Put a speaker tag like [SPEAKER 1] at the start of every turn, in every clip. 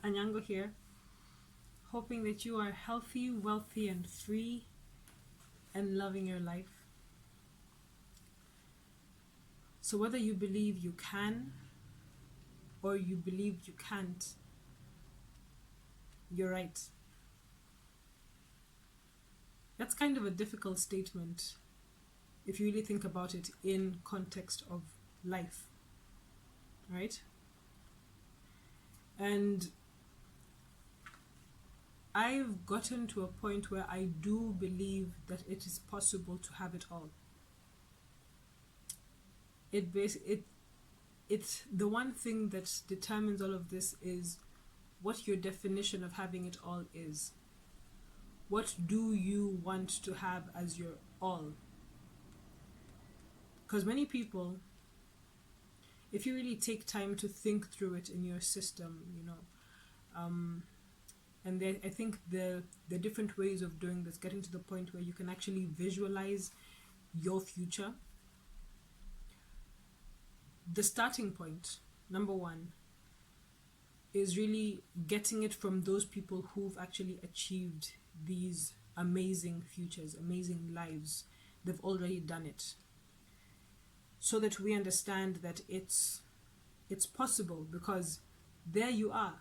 [SPEAKER 1] Anyango here, hoping that you are healthy, wealthy, and free and loving your life. So whether you believe you can or you believe you can't, you're right. That's kind of a difficult statement if you really think about it in context of life, right? And I've gotten to a point where I do believe that it is possible to have it all. It's the one thing that determines all of this is what your definition of having it all is. What do you want to have as your all? Because many people, if you really take time to think through it in your system, and I think the different ways of doing this, getting to the point where you can actually visualize your future. The starting point, number one, is really getting it from those people who've actually achieved these amazing futures, amazing lives. They've already done it. So that we understand that it's possible, because there you are.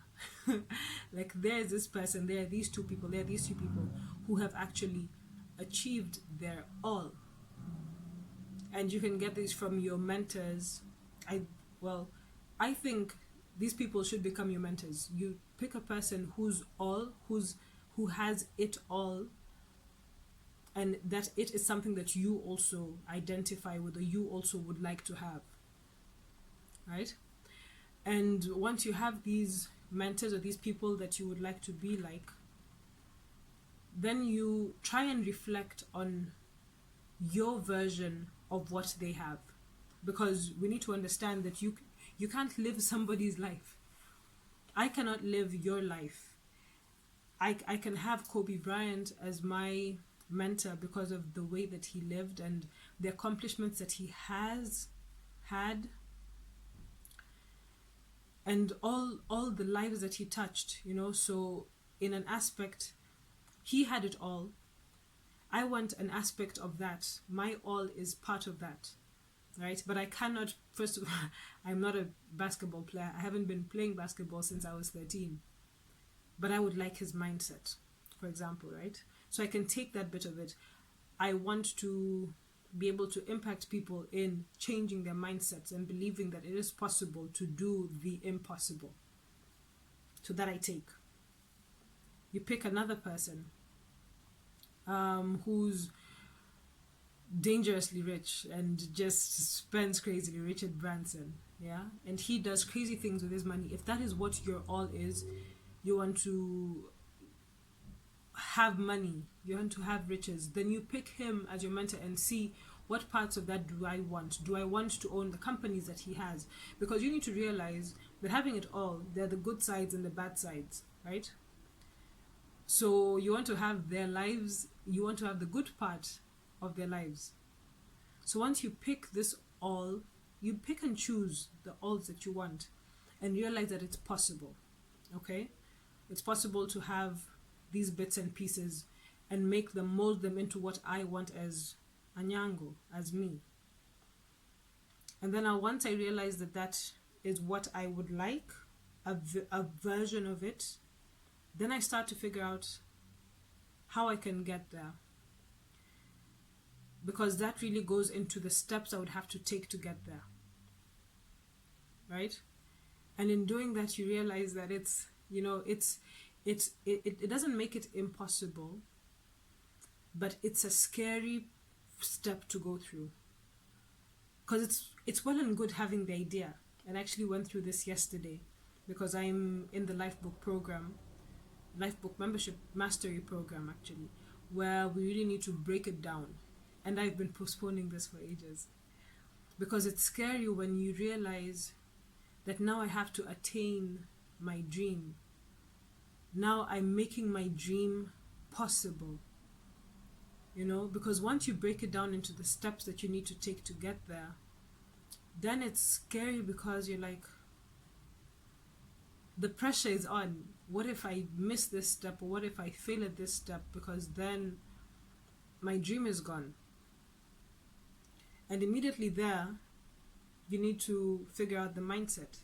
[SPEAKER 1] Like, there's this person, there are these two people, there are these two people who have actually achieved their all. And you can get these from your mentors. I think these people should become your mentors. You pick a person who has it all, and that it is something that you also identify with or you also would like to have, right? And once you have these mentors or these people that you would like to be like, then you try and reflect on your version of what they have, because we need to understand that you can't live somebody's life. I cannot live your life. I can have Kobe Bryant as my mentor because of the way that he lived and the accomplishments that he has had, and all the lives that he touched, so in an aspect he had it all. I want an aspect of that. My all is part of that, right? But I cannot, first of all, I'm not a basketball player. I haven't been playing basketball since I was 13, but I would like his mindset, for example, right? So I can take that bit of it. I want to be able to impact people in changing their mindsets and believing that it is possible to do the impossible. So that I take. You pick another person who's dangerously rich and just spends crazily, Richard Branson, yeah? And he does crazy things with his money. If that is what your all is, you want to have money, you want to have riches, then you pick him as your mentor and see what parts of that do I want. Do I want to own the companies that he has? Because you need to realize that having it all, there are the good sides and the bad sides, right? So you want to have their lives, you want to have the good part of their lives. So once you pick this all, you pick and choose the alls that you want and realize that it's possible, okay? It's possible to have these bits and pieces and mold them into what I want as Anyango, as me. And then once I realize that that is what I would like, a version of it, then I start to figure out how I can get there. Because that really goes into the steps I would have to take to get there, right? And in doing that, you realize that it doesn't make it impossible, but it's a scary step to go through. Because it's well and good having the idea. And I actually went through this yesterday because I'm in the Lifebook program, Lifebook membership mastery program actually, where we really need to break it down. And I've been postponing this for ages because it's scary when you realize that now I have to attain my dream. Now I'm making my dream possible, because once you break it down into the steps that you need to take to get there, then it's scary because you're like, the pressure is on. what if I miss this step, or what if I fail at this step, because then my dream is gone. And immediately there, you need to figure out the mindset.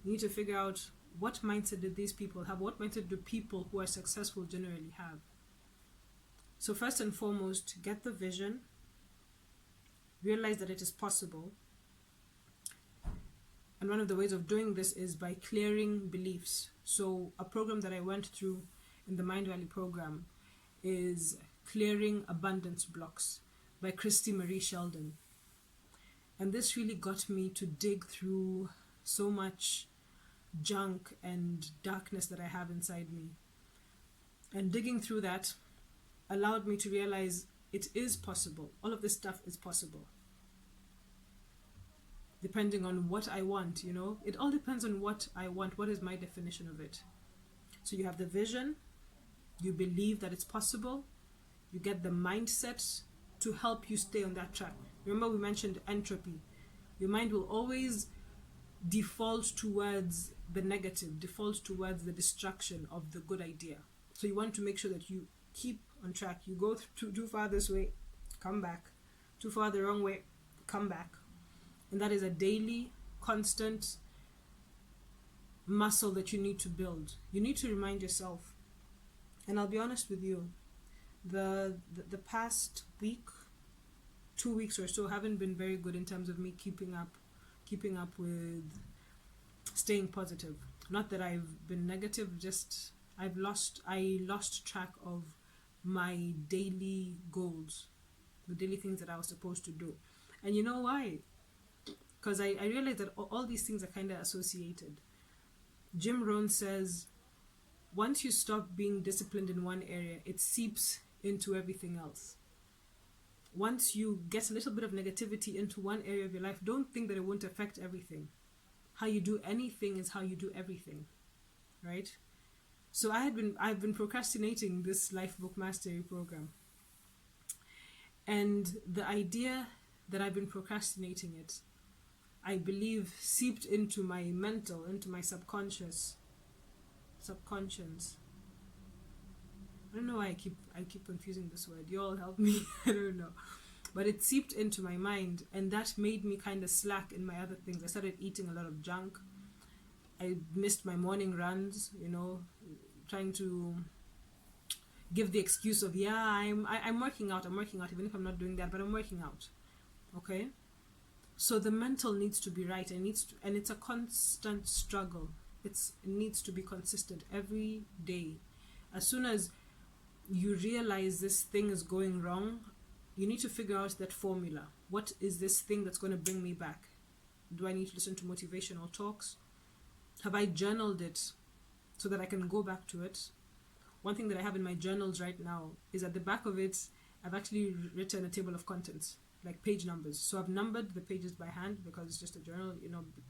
[SPEAKER 1] You need to figure out, what mindset did these people have? What mindset do people who are successful generally have? So first and foremost, get the vision, realize that it is possible. And one of the ways of doing this is by clearing beliefs. So a program that I went through in the Mind Valley program is Clearing Abundance Blocks by Christie Sheldon. And this really got me to dig through so much junk and darkness that I have inside me. And digging through that allowed me to realize it is possible. All of this stuff is possible. Depending on what I want, it all depends on what I want. What is my definition of it? So you have the vision, you believe that it's possible, you get the mindset to help you stay on that track. Remember, we mentioned entropy. Your mind will always default towards the negative, default towards the destruction of the good idea. So you want to make sure that you keep on track. You go too far this way, come back. Too far the wrong way, come back. And that is a daily, constant muscle that you need to build. You need to remind yourself. And I'll be honest with you, the past week, 2 weeks or so, haven't been very good in terms of me keeping up with staying positive. Not that I've been negative, just I lost track of my daily goals, the daily things that I was supposed to do. And you know why? Because I realized that all these things are kind of associated. Jim Rohn says, once you stop being disciplined in one area, it seeps into everything else. Once you get a little bit of negativity into one area of your life, don't think that it won't affect everything. How you do anything is how you do everything, right? So I've been procrastinating this Lifebook Mastery program. And the idea that I've been procrastinating it, I believe, seeped into my mental, into my subconscious. I don't know why I keep confusing this word. You all help me. I don't know. But it seeped into my mind, and that made me kind of slack in my other things. I started eating a lot of junk. I missed my morning runs, trying to give the excuse of, I'm working out, even if I'm not doing that, but I'm working out. Okay? So the mental needs to be right, and it's a constant struggle. It needs to be consistent every day. As soon as you realize this thing is going wrong, you need to figure out that formula. What is this thing that's going to bring me back? Do I need to listen to motivational talks? Have I journaled it so that I can go back to it? One thing that I have in my journals right now is at the back of it, I've actually written a table of contents, like page numbers. So I've numbered the pages by hand because it's just a journal,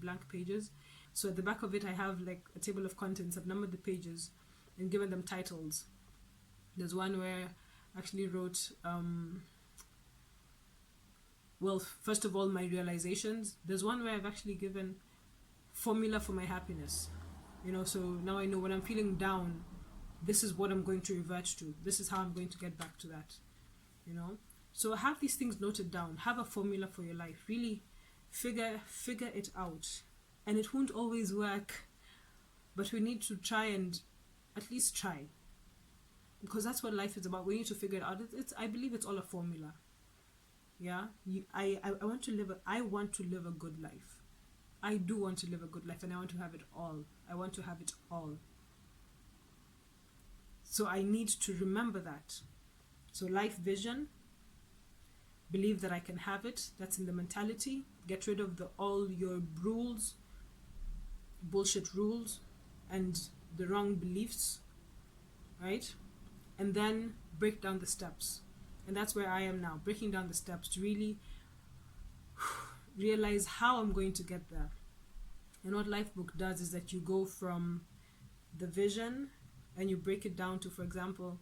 [SPEAKER 1] blank pages. So at the back of it, I have like a table of contents. I've numbered the pages and given them titles. There's one where I actually wrote, first of all, my realizations. There's one where I've actually given formula for my happiness. So now I know when I'm feeling down, this is what I'm going to revert to. This is how I'm going to get back to that. So have these things noted down. Have a formula for your life. Really figure it out. And it won't always work, but we need to try and at least try, because that's what life is about. We need to figure it out. I believe it's all a formula. Yeah, I want to live a good life. I do want to live a good life, and I want to have it all. I want to have it all. So I need to remember that. So life vision, believe that I can have it. That's in the mentality. Get rid of all your rules, bullshit rules, and the wrong beliefs, right? And then break down the steps. And that's where I am now, breaking down the steps to really realize how I'm going to get there. And what Lifebook does is that you go from the vision and you break it down to, for example,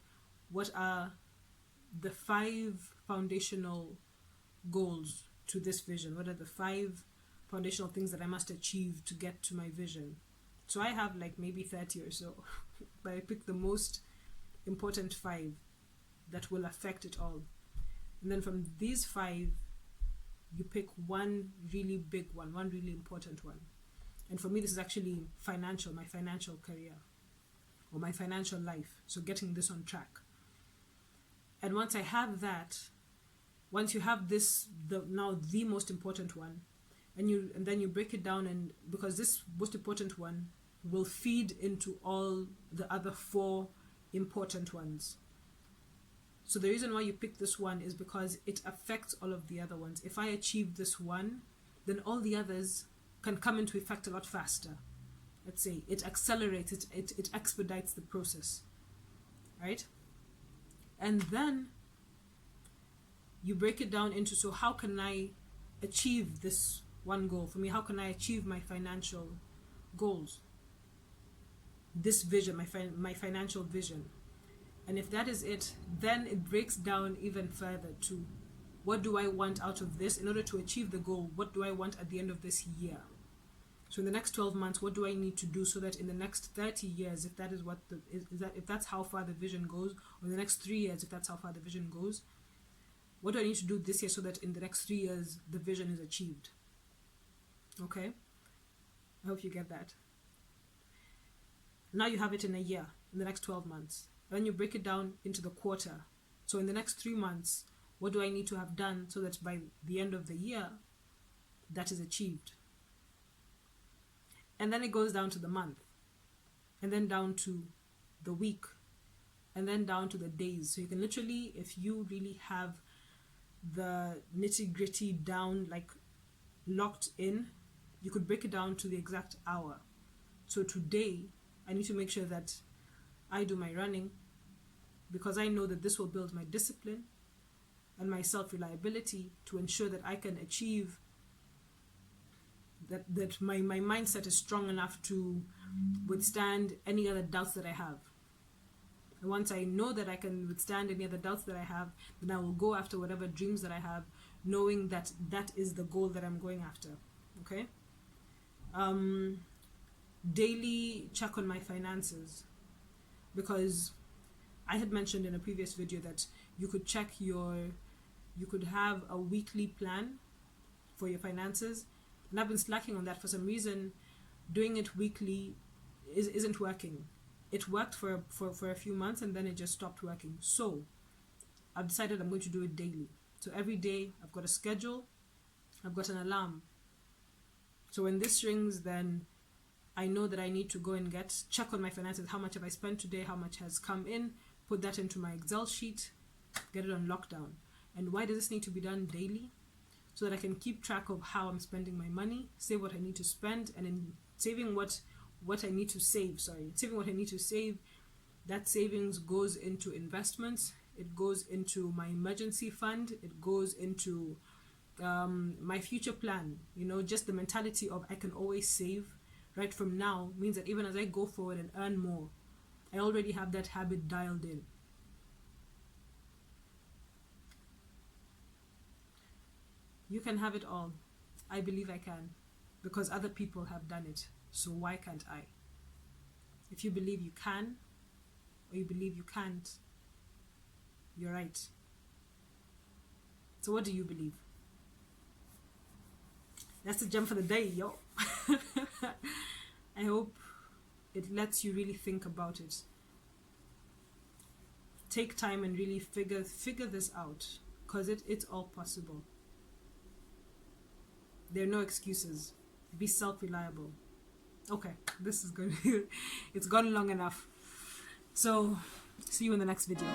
[SPEAKER 1] what are the 5 foundational goals to this vision? What are the 5 foundational things that I must achieve to get to my vision? So I have like maybe 30 or so, but I pick the most important 5 that will affect it all. And then from these 5, you pick one really big one really important one. And for me, this is actually financial, my financial career or my financial life. So getting this on track. And once I have that, once you have this, the most important one, and then you break it down, and because this most important one will feed into all the other 4 important ones. So the reason why you pick this one is because it affects all of the other ones. If I achieve this one, then all the others can come into effect a lot faster. Let's say it accelerates, it expedites the process, right? And then you break it down into, so how can I achieve this one goal? For me, how can I achieve my financial goals? This vision, my financial vision. And if that is it, then it breaks down even further to, what do I want out of this in order to achieve the goal? What do I want at the end of this year? So in the next 12 months, what do I need to do so that in the next 30 years, if that is what if that's how far the vision goes, or in the next 3 years, if that's how far the vision goes, what do I need to do this year so that in the next 3 years the vision is achieved? Okay, I hope you get that. Now you have it in a year, in the next 12 months. Then you break it down into the quarter. So in the next 3 months, what do I need to have done so that by the end of the year, that is achieved? And then it goes down to the month, and then down to the week, and then down to the days. So you can literally, if you really have the nitty-gritty down, like locked in, you could break it down to the exact hour. So today, I need to make sure that I do my running, because I know that this will build my discipline and my self-reliability to ensure that I can achieve that my mindset is strong enough to withstand any other doubts that I have. And once I know that I can withstand any other doubts that I have, then I will go after whatever dreams that I have, knowing that that is the goal that I'm going after. Okay? Daily check on my finances, because I had mentioned in a previous video that you could have a weekly plan for your finances, and I've been slacking on that for some reason. Doing it weekly isn't working. It worked for a few months, and then it just stopped working. So I've decided I'm going to do it daily. So every day I've got a schedule, I've got an alarm. So when this rings, then I know that I need to go and check on my finances. How much have I spent today? How much has come in? Put that into my Excel sheet, get it on lockdown. And why does this need to be done daily? So that I can keep track of how I'm spending my money, save what I need to spend, and in saving what I need to save, that savings goes into investments, it goes into my emergency fund, it goes into my future plan. Just the mentality of I can always save right from now means that even as I go forward and earn more, I already have that habit dialed in. You can have it all. I believe I can, because other people have done it. So why can't I? If you believe you can, or you believe you can't, you're right. So what do you believe? That's the gem for the day, yo. I hope it lets you really think about it. Take time and really figure this out, because it's all possible. There are no excuses. Be self-reliable. Okay, this is good. It's gone long enough. So, see you in the next video.